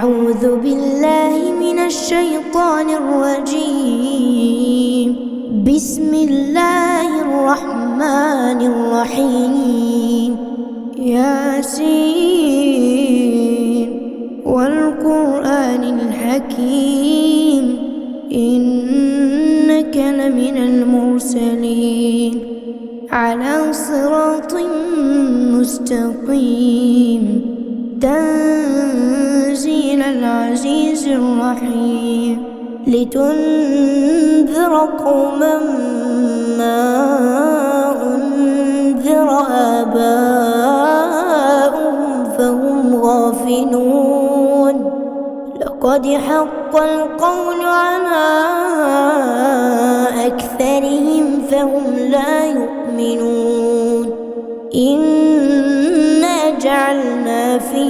أعوذ بالله من الشيطان الرجيم. بسم الله الرحمن الرحيم. ياسين والقرآن الحكيم إنك لمن المرسلين على صراط مستقيم تنزيل العزيز الرحيم لتنذر قوما ما أنذر آباؤهم فهم غافلون. لقد حق القول على أكثرهم فهم لا يؤمنون. إنا جعلنا في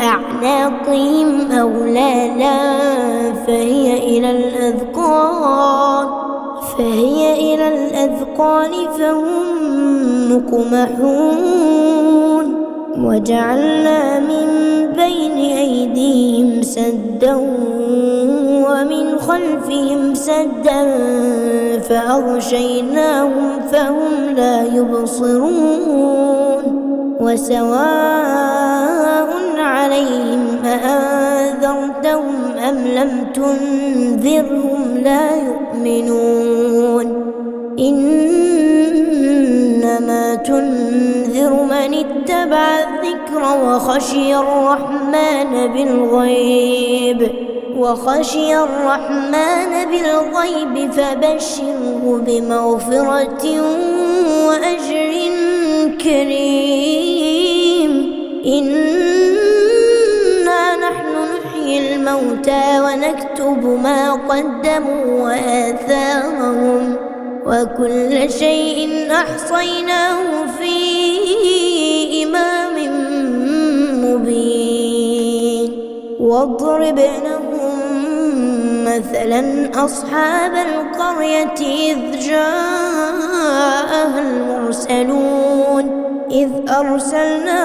أعناقهم أغلالا فهي إلى الأذقان فهم مقمحون. وجعلنا من بين أيديهم سدا ومن خلفهم سدا فأغشيناهم فهم لا يبصرون. وسواء عليهم أأنذرتهم أم لم تنذرهم لا يؤمنون. إنما تنذر من اتبع الذكر وخشي الرحمن بالغيب فبشره بمغفرة وأجر كريم. إنا نحن نحيي الموتى ونكتب ما قدموا وآثارهم وكل شيء أحصيناه في إمام مبين. واضرب لهم مثلا أصحاب القرية إذ جاءها المرسلون إذ أرسلنا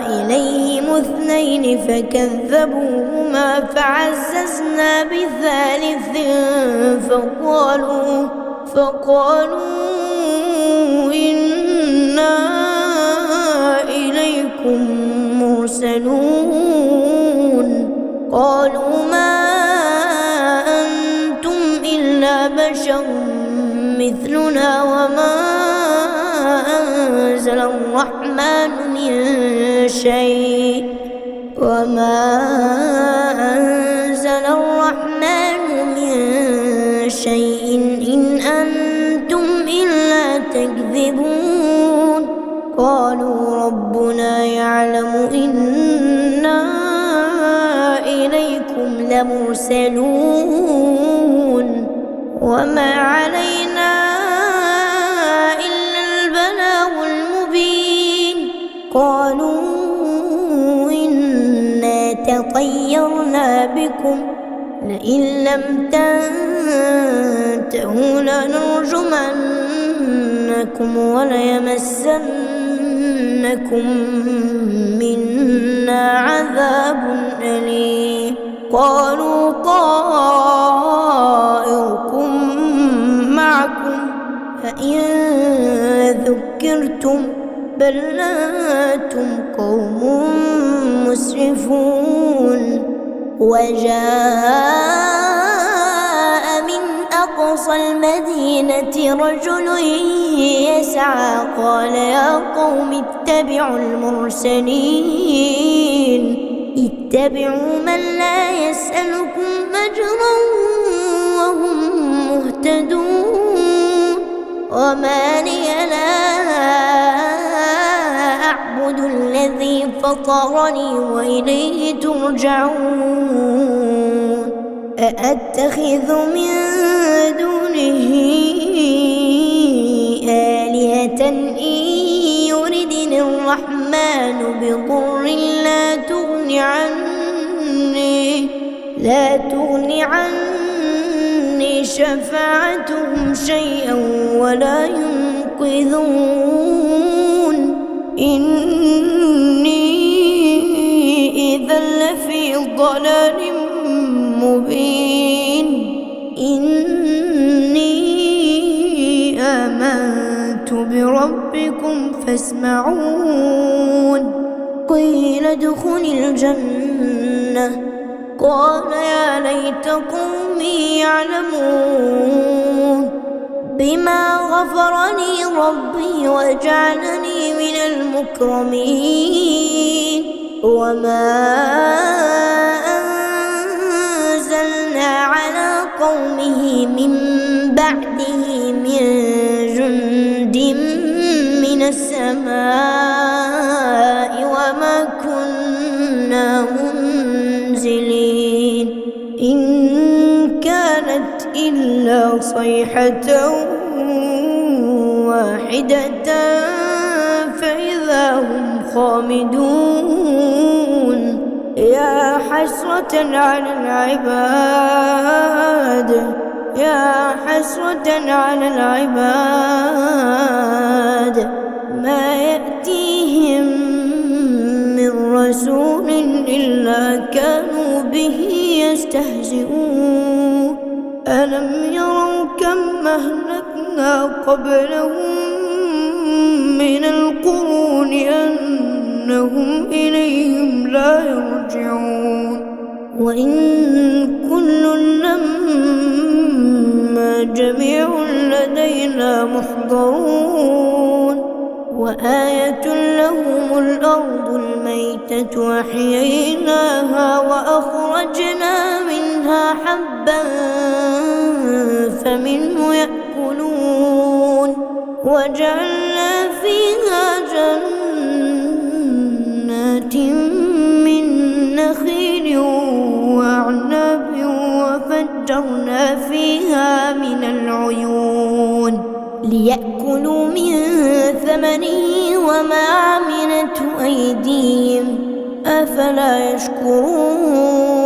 إليهم 2 فكذبوهما فعززنا بثالث فقالوا إنا إليكم مرسلون. قالوا ما أنتم إلا بشر مثلنا وما أنزل الرحمن من شيء إن أنتم إلا تكذبون. قالوا ربنا يعلم إنا إليكم لمرسلون وما علينا إلا البلاغ المبين. قالوا إنا تطيرنا بكم لئن لم تنتهوا لنرجمنكم وليمسنكم منا عذاب أليم. قالوا طائركم معكم فإن ذكرتم بل أنتم قوم مسرفون. وجاء من أقصى المدينة رجل يسعى قال يا قوم اتبعوا المرسلين اتبعوا من لا يسألكم أجرا وهم مهتدون. وما لي لا أعبد الذي فطرني وإليه ترجعون. أأتخذ من دونه آلهة إن يردني الرحمن بضر لا تغني عني شفاعتهم شيئا ولا ينقذون. إني ضلال مبين. إني آمنت بربكم فاسمعون. قيل ادخل الجنة قال يا ليت قومي يعلمون بما غفر لي ربي وجعلني من المكرمين. وما أنزلنا على قومه من بعده من جند من السماء وما كنا منزلين. إن كانت إلا صيحة واحدة فإذا هم خامدون. يا حسرة على العباد، يا حسرة على العباد، ما يأتيهم من رسول إلا كانوا به يستهزئون. ألم يروا كم أهلكنا قبلهم من القرون أنهم إليهم لا يرجعون. وإن كل لما جميع لدينا محضرون. وآية لهم الأرض الميتة أحييناها وأخرجنا منها حبا فمنه يأكلون. وجعلنا فيها جنات من نخيل وأعناب وفجرنا فيها من العيون ليأكلوا من ثمره وما عملته أيديهم أفلا يشكرون.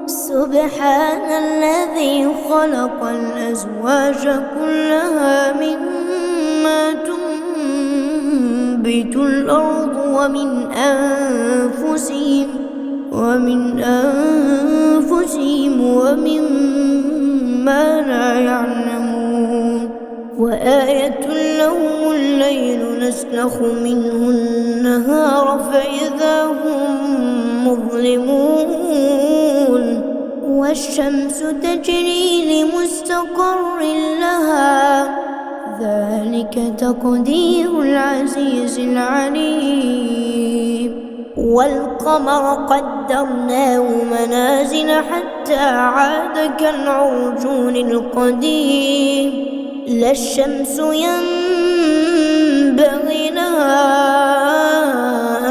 سبحان الذي خلق الأزواج كلها مما تنبت الأرض ومن أنفسهم ومما لا يعلمون. وآية لهم الليل نسلخ منه النهار فإذا هم مظلمون. والشمس تجري لمستقر لها ذلك تقدير العزيز العليم. والقمر قدرناه منازل حتى عاد كالعرجون القديم. لا الشمس ينبغي لها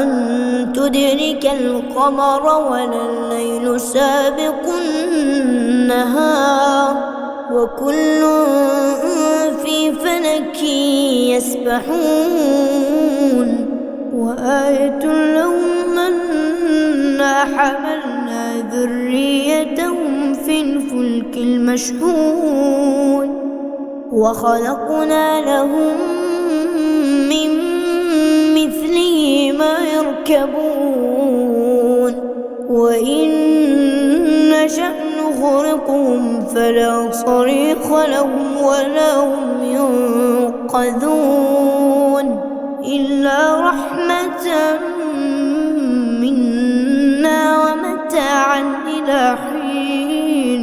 أن تدرك القمر ولا الليل سابق النهار وكل في فلك يسبحون. وآية لهم أنا حملنا ذريتهم في الفلك المشحون وخلقنا لهم من مثله ما يركبون. وإن نشأ نغرقهم فلا صريخ لهم ولا هم ينقذون إلا رحمة منا ومتاعا إلى حين.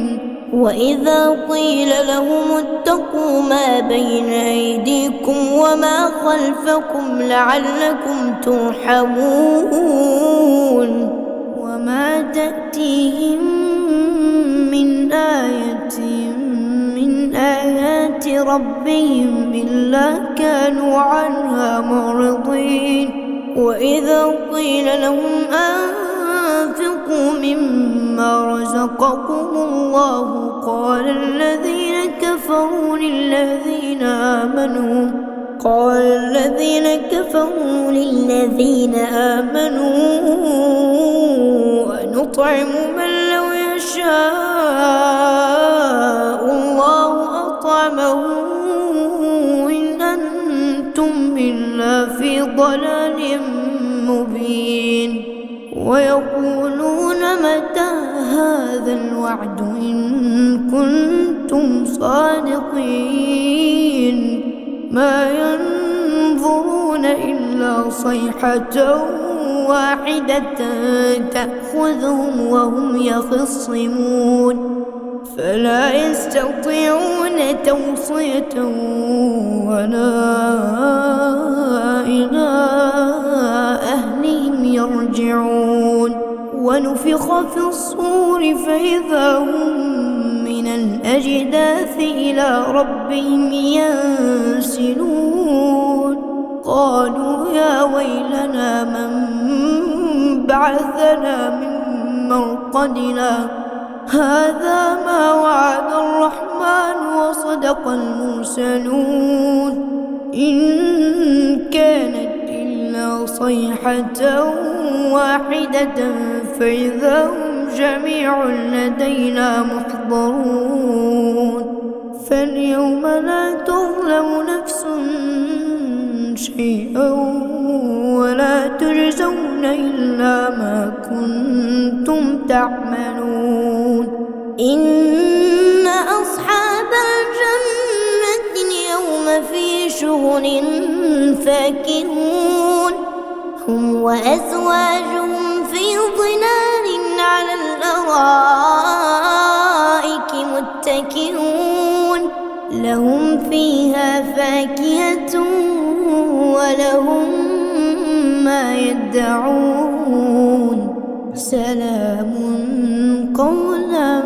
وإذا قيل لهم اتقوا ما بين أيديكم وما خلفكم لعلكم ترحمون. وما تأتيهم من آية من آيات ربهم إلا كانوا عنها معرضين. وإذا قيل لهم أنفقوا مما رزقكم الله قال الذين كفروا للذين آمنوا أنطعم من لو يشاء الله أطعمه إن أنتم إلا في ضلال مبين. ويقولون متى هذا الوعد إن كنتم صادقين ما ينظرون إلا صيحة واحدة تأخذهم وهم يخصمون فلا يستطيعون توصية ولا إلى أهلهم يرجعون ونفخ في الصور فإذا هم من الأجداث إلى ربهم ينسلون قالوا يا ويلنا من بعثنا من مرقدنا هذا ما وعد الرحمن وصدق المرسلون إن كانت إلا صيحة واحدة فإذا هم جميع لدينا محضرون فاليوم لا تظلم نفس شيئا ولا تجزون إلا ما كنتم تعملون إن أصحاب الجنة اليوم في شغل فاكهون هم وأزواجهم في ظلال على الأرائك متكئون لهم فيها فاكهة ولهم ما يدعون سلام قولا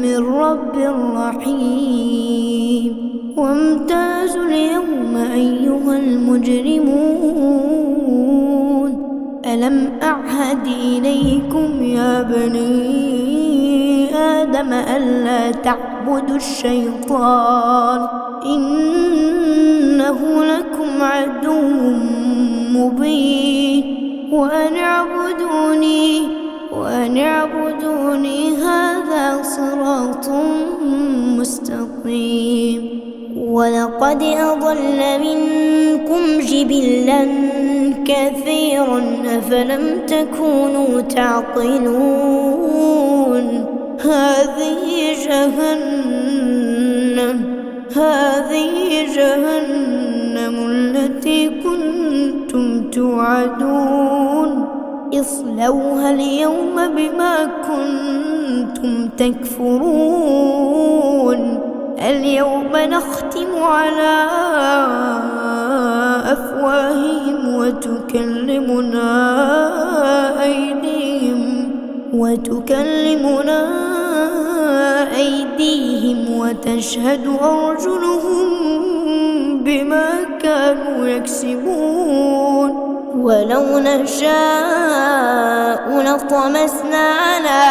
من رب رحيم وامتازوا اليوم أيها المجرمون ألم أعهد إليكم يا بني آدم ألا تعبدوا الشيطان إنه لكم عدو مبين وأن اعبدوني هذا صراط مستقيم ولقد أضل منكم جبلا كثيرا أفلم تكونوا تعقلون هذه جهنم التي كنتم توعدون اصلوها اليوم بما كنتم تكفرون اليوم نختم على أفواههم وتكلمنا أيديهم وتشهد أرجلهم بما كانوا يكسبون ولو نشاء لطمسنا على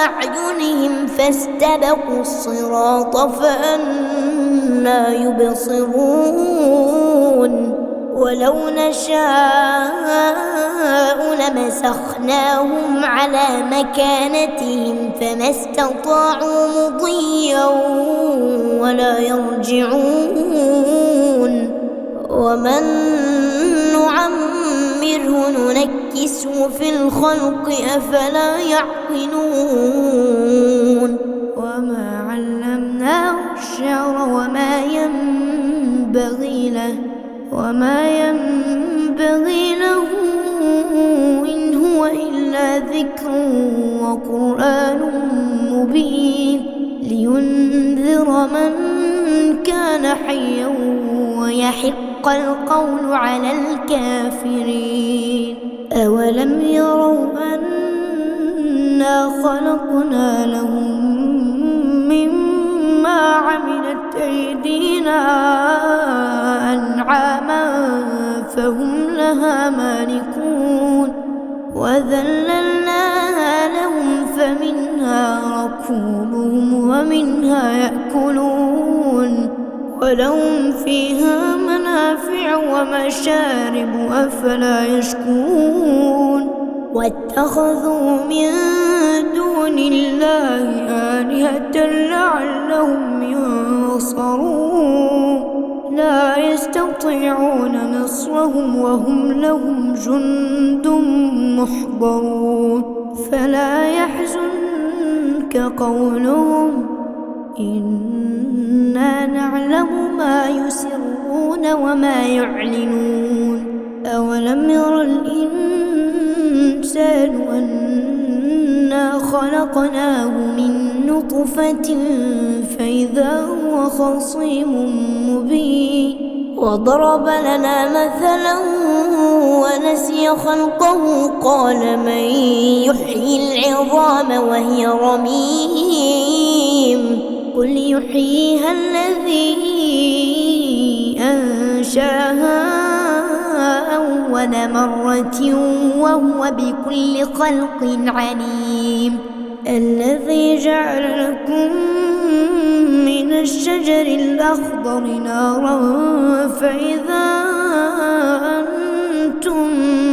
أعينهم فاستبقوا الصراط فأنى يبصرون ولو نشاء لمسخناهم على مكانتهم فما استطاعوا مضيا ولا يرجعون ومن نعمره ننكسه في الخلق أفلا يعقلون وما علمناه الشعر وما ينبغي له إن هو إلا ذكر وقرآن مبين لينذر من كان حيا ويحق القول على الكافرين أولم يروا أنا خلقنا لهم مما عملت أيدينا أنعاما فهم لها مالكون وذللناها لهم فمنها ركوبهم ومنها يأكلون ولهم فيها منافع ومشارب أفلا يشكرون واتخذوا من دون الله آلهة لعلهم ينصرون لا يستطيعون نصرهم وهم لهم جند محضرون فلا يحزنك قولهم إنا نعلم ما يسرون وما يعلنون أولم ير الإنسان أنا خلقناه من نطفة فإذا هو خصيم مبين وضرب لنا مثلا ونسي خلقه قال من يحيي العظام وهي رميم قل يحييها الذي أنشاها أول مرة وهو بكل خلق عليم الذي جعل لكم من الشجر الأخضر نارا فإذا أنتم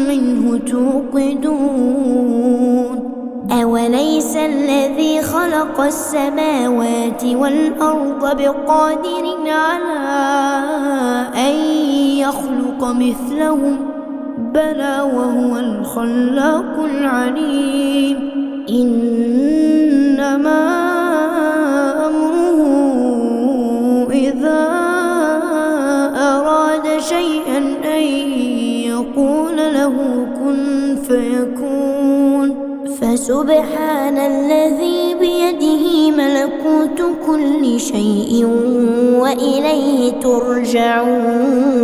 منه توقدون أوليس الذي خلق السماوات والأرض بقادر على أن يخلق مثلهم بلى وهو الخلاق العليم إنما أمره إذا أراد شيئا أن يقول له كن فيكون فسبحان الذي بيده ملكوت كل شيء وإليه ترجعون